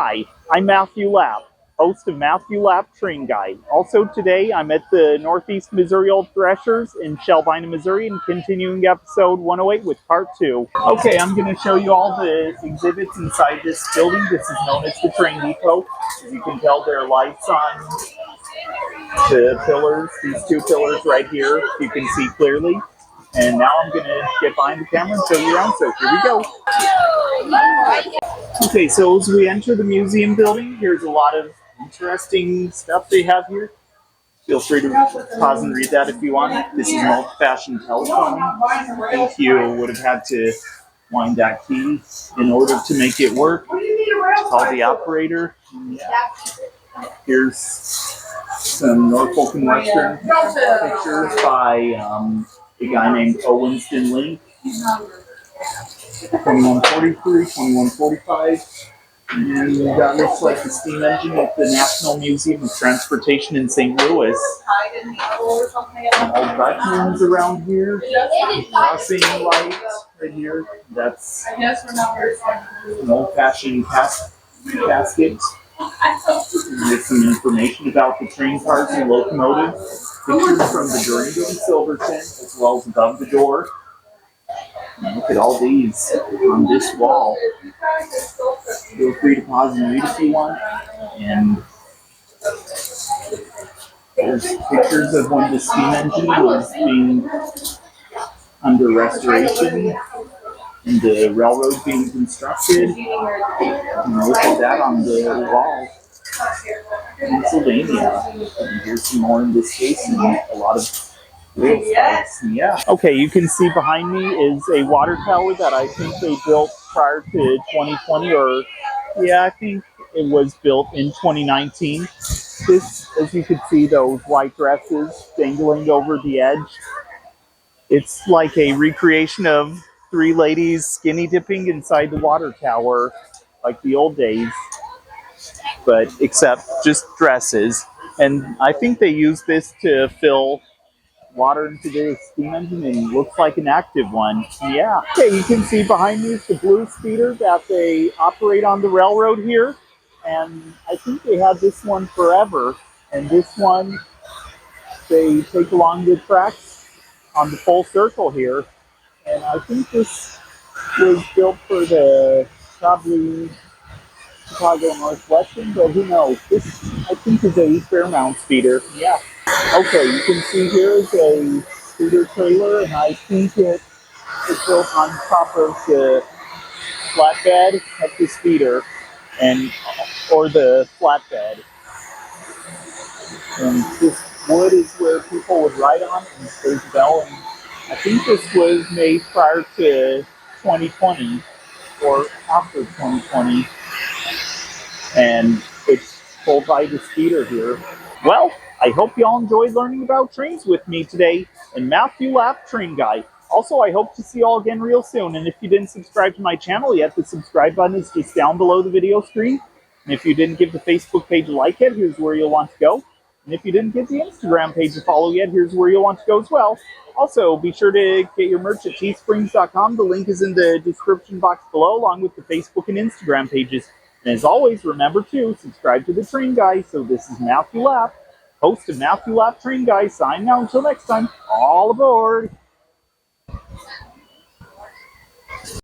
Hi, I'm Matthew Lapp, host of Matthew Lapp Train Guide. Also today, I'm at the Northeast Missouri Old Threshers in Shelbina, Missouri, and continuing episode 108 with part 2. Okay, I'm going to show you all the exhibits inside this building. This is known as the train depot. As you can tell, there are lights on the pillars, these two pillars right here, you can see clearly. And now I'm going to get behind the camera and show you around, so here we go. Okay, so as we enter the museum building, here's a lot of interesting stuff they have here. Feel free to pause and read that if you want. This is an old-fashioned telephone. I think you would have had to wind that key in order to make it work. Call the operator. Here's some Norfolk and Western pictures by a guy named Winston Link. 2143, 2145. And that looks like the steam engine at the National Museum of Transportation in St. Louis. Old vacuums around here. Crossing light right here. That's an old-fashioned casket. There's some information about the train cars and locomotives. Pictures from the Durango and Silverton, as well as above the door. And look at all these on this wall. Feel free to pause and read if you want. And there's pictures of when the steam engine was being under restoration and the railroad being constructed. And look at that on the wall. Pennsylvania. And here's some more in this case, and a lot of real spots. Yeah. Okay, you can see behind me is a water tower that I think they built prior to 2020, or yeah, I think it was built in 2019. This, as you can see, those white dresses dangling over the edge. It's like a recreation of three ladies skinny dipping inside the water tower, like the old days, but except just dresses. And I think they use this to fill water into the steam engine, and looks like an active one. Yeah. Okay, you can see behind me is the blue speeder that they operate on the railroad here. And I think they had this one forever. And this one, they take along the tracks on the full circle here. And I think this was built for the probably Chicago Northwestern, but who knows? This, I think, is a Fairmount speeder. Yeah. Okay, you can see here is a speeder trailer, and I think it is built on top of the flatbed of the speeder, or the flatbed. And this wood is where people would ride on, and there's a bell. And I think this was made prior to 2020 or after 2020, and it's pulled by the speeder here. Well, I hope you all enjoyed learning about trains with me today in Matthew Lapp Train Guide. Also, I hope to see you all again real soon. And if you didn't subscribe to my channel yet, the subscribe button is just down below the video screen. And if you didn't give the Facebook page a like yet, here's where you'll want to go. And if you didn't give the Instagram page a follow yet, here's where you'll want to go as well. Also, be sure to get your merch at teesprings.com. The link is in the description box below, along with the Facebook and Instagram pages. And as always, remember to subscribe to the Train Guide. So this is Matthew Lapp, host of Matthew Lapp Train Guide, signing out until next time. All aboard!